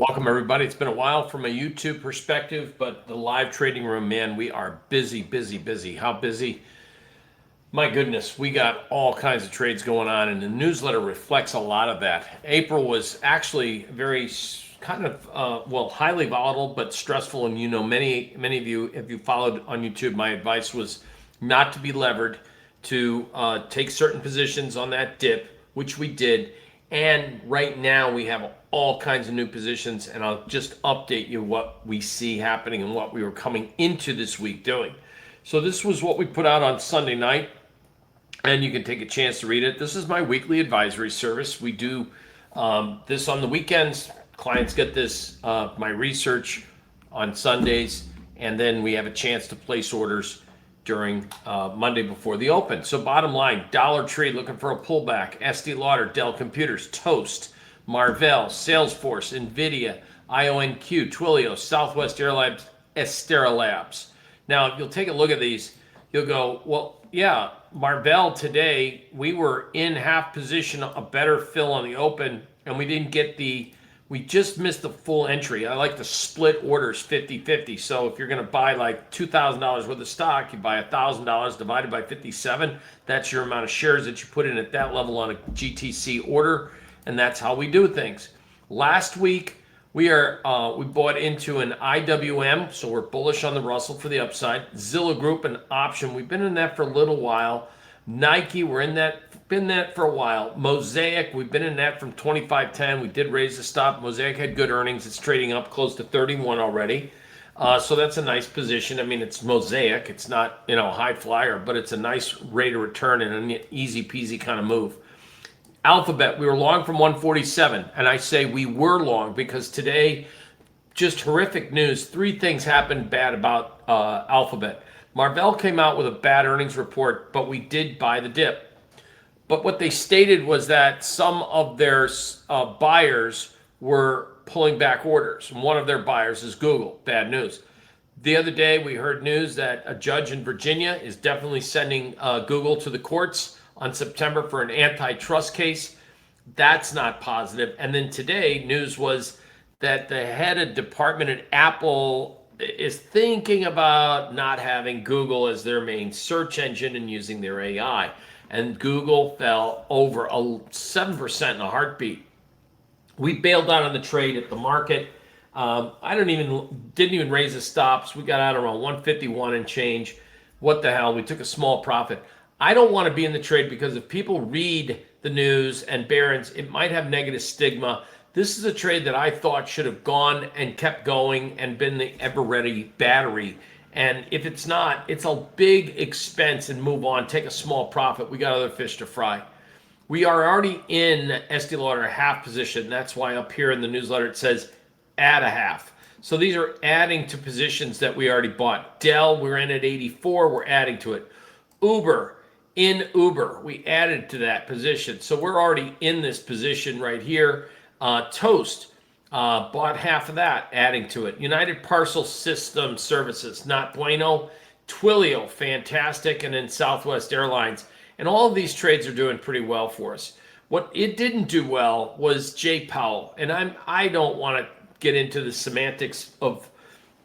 Welcome, everybody. It's been a while from a YouTube perspective, but the live trading room, man, we are busy, busy, busy. How busy? My goodness, we got all kinds of trades going on, and the newsletter reflects a lot of that. April was actually very kind of, highly volatile, but stressful. And many of you, if you followed on YouTube, my advice was not to be levered, to take certain positions on that dip, which we did. And right now we have all kinds of new positions, and I'll just update you what we see happening and what we were coming into this week doing. So this was what we put out on Sunday night, and you can take a chance to read it. This is my weekly advisory service. We do this on the weekends. Clients get this, my research on Sundays, and then we have a chance to place orders during Monday before the open. So bottom line, Dollar Tree looking for a pullback. Estee Lauder, Dell Computers, Toast, Marvell, Salesforce, NVIDIA, IONQ, Twilio, Southwest Airlines, Astera Labs. Now, you'll take a look at these. You'll go, well, yeah, Marvell today, we were in half position, a better fill on the open, and we just missed the full entry. I like to split orders 50-50. So if you're going to buy like $2,000 worth of stock, you buy $1,000 divided by 57. That's your amount of shares that you put in at that level on a GTC order. And that's how we do things. Last week, we bought into an IWM, so we're bullish on the Russell for the upside. Zillow Group, an option. We've been in that for a little while. Nike, we're in that, been that for a while. Mosaic, we've been in that from 25.10. We did raise the stop. Mosaic had good earnings. It's trading up close to 31 already. So that's a nice position. I mean, it's Mosaic. It's not, high flyer, but it's a nice rate of return and an easy peasy kind of move. Alphabet, we were long from 147, and I say we were long because today, just horrific news. Three things happened bad about Alphabet. Marvell came out with a bad earnings report, but we did buy the dip. But what they stated was that some of their buyers were pulling back orders. And one of their buyers is Google. Bad news. The other day, we heard news that a judge in Virginia is definitely sending Google to the courts on September for an antitrust case. That's not positive. And then today, news was that the head of department at Apple is thinking about not having Google as their main search engine and using their AI. And Google fell over 7% in a heartbeat. We bailed out on the trade at the market. Didn't even raise the stops. We got out around 151 and change. What the hell? We took a small profit. I don't want to be in the trade because if people read the news and Barron's, it might have negative stigma. This is a trade that I thought should have gone and kept going and been the ever-ready battery. And if it's not, it's a big expense and move on, take a small profit. We got other fish to fry. We are already in Estee Lauder half position. That's why up here in the newsletter it says add a half. So these are adding to positions that we already bought. Dell, we're in at 84. We're adding to it. Uber, we added to that position. So we're already in this position right here. Toast, bought half of that, adding to it. United Parcel System Services, not bueno. Twilio, fantastic. And then Southwest Airlines. And all of these trades are doing pretty well for us. What it didn't do well was Jay Powell. And I don't want to get into the semantics of,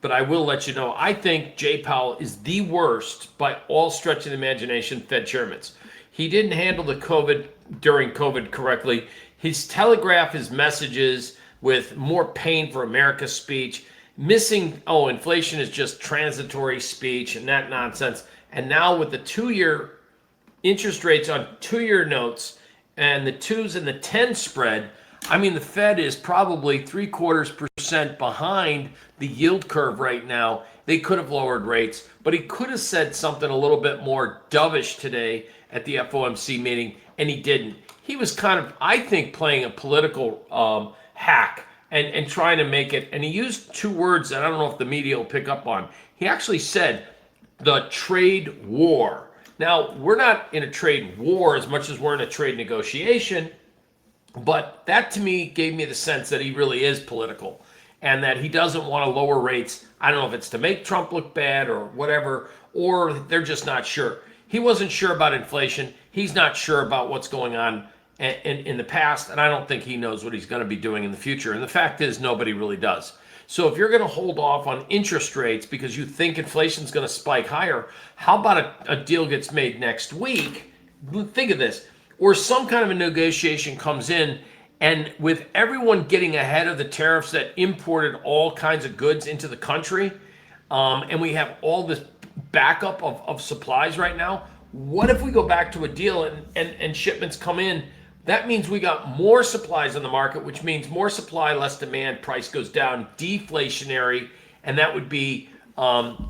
but I will let you know, I think Jay Powell is the worst by all stretch of the imagination Fed chairmans. He didn't handle the during COVID correctly. He's telegraphed his messages with more pain for America speech, missing, inflation is just transitory speech and that nonsense. And now with the 2-year interest rates on 2-year notes and the 2s and the 10 spread, I mean, the Fed is probably 0.75% behind the yield curve right now. They could have lowered rates, but he could have said something a little bit more dovish today at the FOMC meeting, and he didn't. He was kind of, I think, playing a political hack and trying to make it, and he used 2 words that I don't know if the media will pick up on. He actually said the trade war. Now, we're not in a trade war as much as we're in a trade negotiation, but that to me gave me the sense that he really is political and that he doesn't want to lower rates. I don't know if it's to make Trump look bad or whatever, or they're just not sure. He wasn't sure about inflation. He's not sure about what's going on in the past, and I don't think he knows what he's going to be doing in the future. And the fact is, nobody really does. So if you're going to hold off on interest rates because you think inflation's going to spike higher, how about a deal gets made next week? Think of this. Or some kind of a negotiation comes in, and with everyone getting ahead of the tariffs that imported all kinds of goods into the country, and we have all this backup of supplies right now, what if we go back to a deal and shipments come in? That means we got more supplies on the market, which means more supply, less demand, price goes down, deflationary, and that would be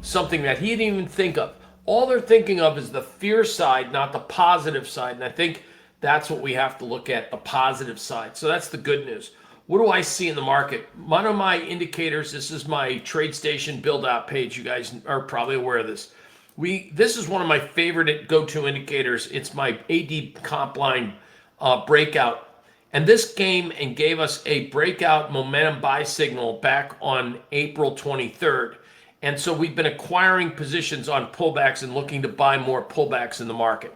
something that he didn't even think of. All they're thinking of is the fear side, not the positive side. And I think that's what we have to look at, the positive side. So that's the good news. What do I see in the market? One of my indicators, this is my TradeStation build out page. You guys are probably aware of this. This is one of my favorite go-to indicators. It's my AD comp line breakout. And this came and gave us a breakout momentum buy signal back on April 23rd. And so we've been acquiring positions on pullbacks and looking to buy more pullbacks in the market.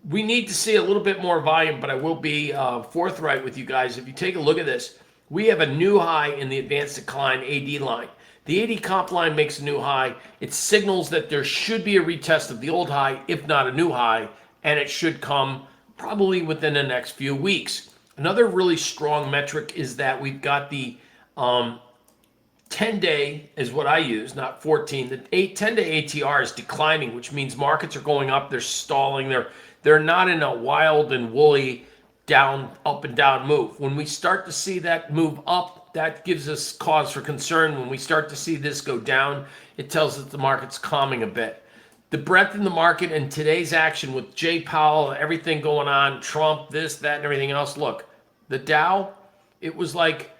We need to see a little bit more volume, but I will be forthright with you guys. If you take a look at this, we have a new high in the advanced decline AD line. The AD comp line makes a new high. It signals that there should be a retest of the old high, if not a new high, and it should come probably within the next few weeks. Another really strong metric is that we've got the 10-day is what I use, not 14. The 10-day ATR is declining, which means markets are going up. They're stalling. They're not in a wild and woolly down, up and down move. When we start to see that move up, that gives us cause for concern. When we start to see this go down, it tells us the market's calming a bit. The breadth in the market and today's action with Jay Powell, everything going on, Trump, this, that, and everything else. Look, the Dow, it was like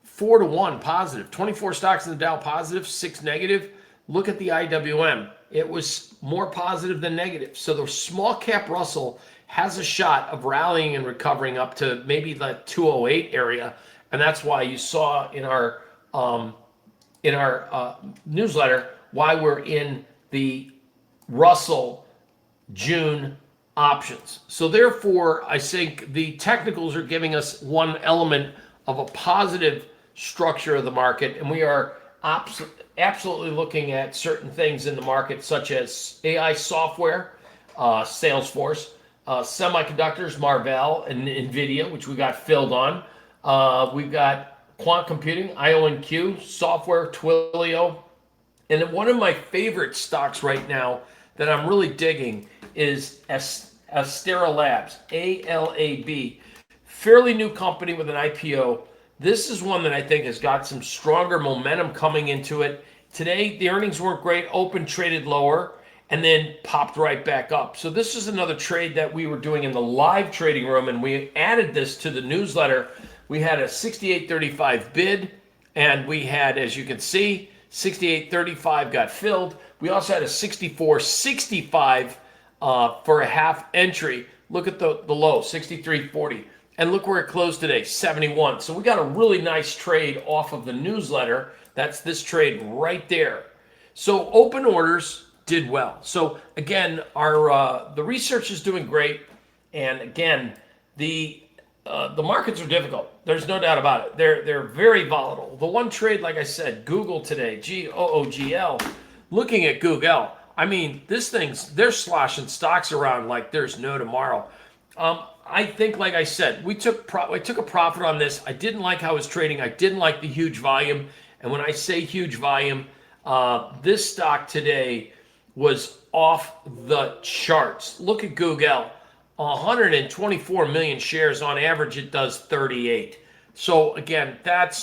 4-1 positive. 24 stocks in the Dow positive, 6 negative. Look at the IWM. It was more positive than negative. So the small cap Russell has a shot of rallying and recovering up to maybe the 208 area. And that's why you saw in our newsletter why we're in the Russell June options. So therefore, I think the technicals are giving us one element of a positive structure of the market, and we are absolutely looking at certain things in the market, such as AI software, Salesforce, semiconductors, Marvell, and NVIDIA, which we got filled on. We've got quant computing, IONQ, software, Twilio. And then one of my favorite stocks right now that I'm really digging is Astera Labs, ALAB. Fairly new company with an IPO. This is one that I think has got some stronger momentum coming into it. Today, the earnings weren't great, open traded lower, and then popped right back up. So this is another trade that we were doing in the live trading room, and we added this to the newsletter. We had a 68.35 bid, and we had, as you can see, 68.35 got filled. We also had a 64.65 for a half entry. Look at the low, 63.40. And look where it closed today, 71. So we got a really nice trade off of the newsletter. That's this trade right there. So open orders did well. So again, our the research is doing great. And again, the markets are difficult. There's no doubt about it. They're very volatile. The one trade, like I said, Google today, GOOGL, looking at Google, I mean, they're sloshing stocks around like there's no tomorrow. I think, like I said, I took a profit on this. I didn't like how it was trading. I didn't like the huge volume. And when I say huge volume, this stock today was off the charts. Look at Google, 124 million shares. On average, it does 38. So again, that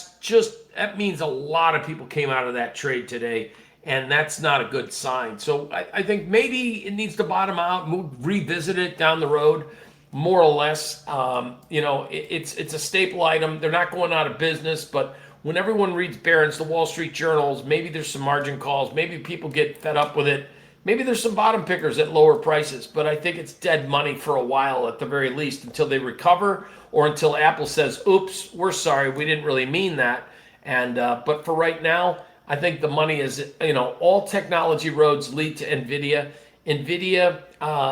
means a lot of people came out of that trade today, and that's not a good sign. So I think maybe it needs to bottom out, revisit it down the road. More or less, it's a staple item. They're not going out of business, but when everyone reads Barron's, the Wall Street Journals, maybe there's some margin calls. Maybe people get fed up with it. Maybe there's some bottom pickers at lower prices, but I think it's dead money for a while at the very least until they recover or until Apple says, oops, we're sorry, we didn't really mean that. And but for right now, I think the money is, all technology roads lead to NVIDIA. NVIDIA,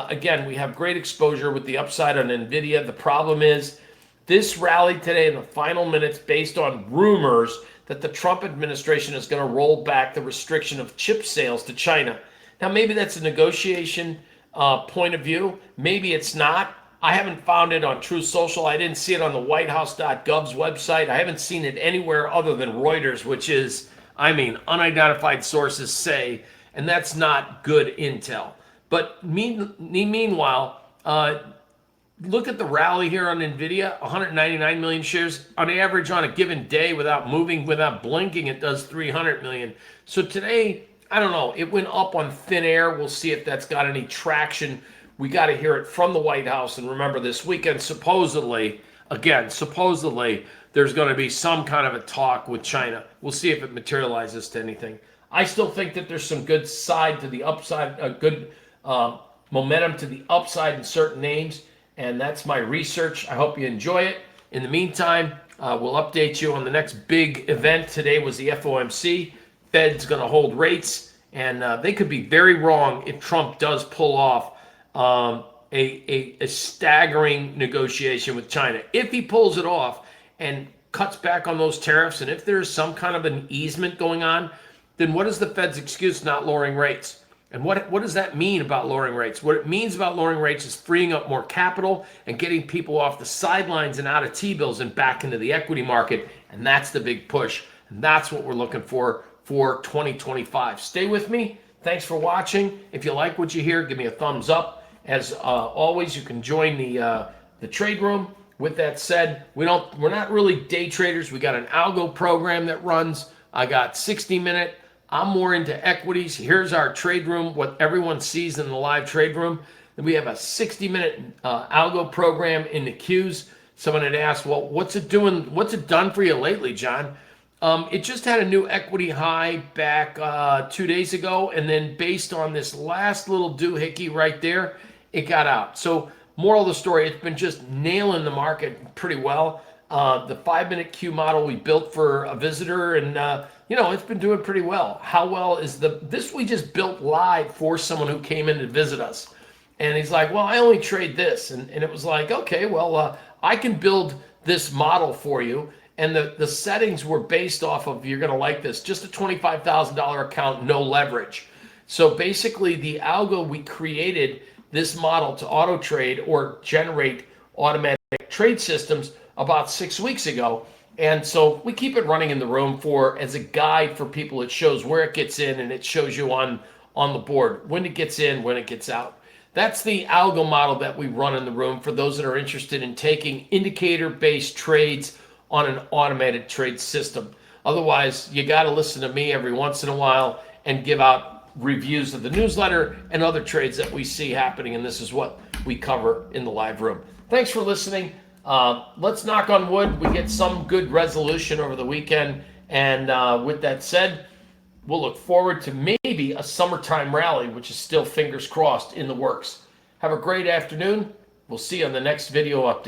again, we have great exposure with the upside on NVIDIA. The problem is this rally today in the final minutes based on rumors that the Trump administration is going to roll back the restriction of chip sales to China. Now, maybe that's a negotiation point of view. Maybe it's not. I haven't found it on Truth Social. I didn't see it on the whitehouse.gov's website. I haven't seen it anywhere other than Reuters, which is, unidentified sources say, and that's not good intel. But meanwhile, look at the rally here on NVIDIA, 199 million shares. On average, on a given day, without moving, without blinking, it does 300 million. So today, I don't know, it went up on thin air. We'll see if that's got any traction. We got to hear it from the White House. And remember, this weekend, supposedly, there's going to be some kind of a talk with China. We'll see if it materializes to anything. I still think that there's some good side to the upside, good momentum to the upside in certain names. And that's my research. I hope you enjoy it. In the meantime, we'll update you on the next big event. Today was the FOMC. Fed's going to hold rates. And they could be very wrong if Trump does pull off a staggering negotiation with China. If he pulls it off and cuts back on those tariffs, and if there's some kind of an easement going on, then what is the Fed's excuse not lowering rates? And what does that mean about lowering rates? What it means about lowering rates is freeing up more capital and getting people off the sidelines and out of T-bills and back into the equity market. And that's the big push. And that's what we're looking for 2025. Stay with me. Thanks for watching. If you like what you hear, give me a thumbs up. As always, you can join the trade room. With that said, we're not really day traders. We got an algo program that runs. I got 60-minute. I'm more into equities. Here's our trade room, what everyone sees in the live trade room. Then we have a 60-minute algo program in the queues. Someone had asked, well, what's it doing? What's it done for you lately, John? It just had a new equity high back 2 days ago. And then based on this last little doohickey right there, it got out. So moral of the story, it's been just nailing the market pretty well. The 5-minute queue model we built for a visitor, and it's been doing pretty well. How well is this we just built live for someone who came in to visit us. And he's like, well, I only trade this. And it was like, okay, well, I can build this model for you. And the settings were based off of, you're going to like this, just a $25,000 account, no leverage. So basically the algo, we created this model to auto trade or generate automatic trade systems about 6 weeks ago. And so we keep it running in the room as a guide for people. It shows where it gets in, and it shows you on the board when it gets in, when it gets out. That's the algo model that we run in the room for those that are interested in taking indicator-based trades on an automated trade system. Otherwise, you got to listen to me every once in a while and give out reviews of the newsletter and other trades that we see happening. And this is what we cover in the live room. Thanks for listening. Let's knock on wood. We get some good resolution over the weekend. And with that said, we'll look forward to maybe a summertime rally, which is still fingers crossed in the works. Have a great afternoon. We'll see you on the next video update.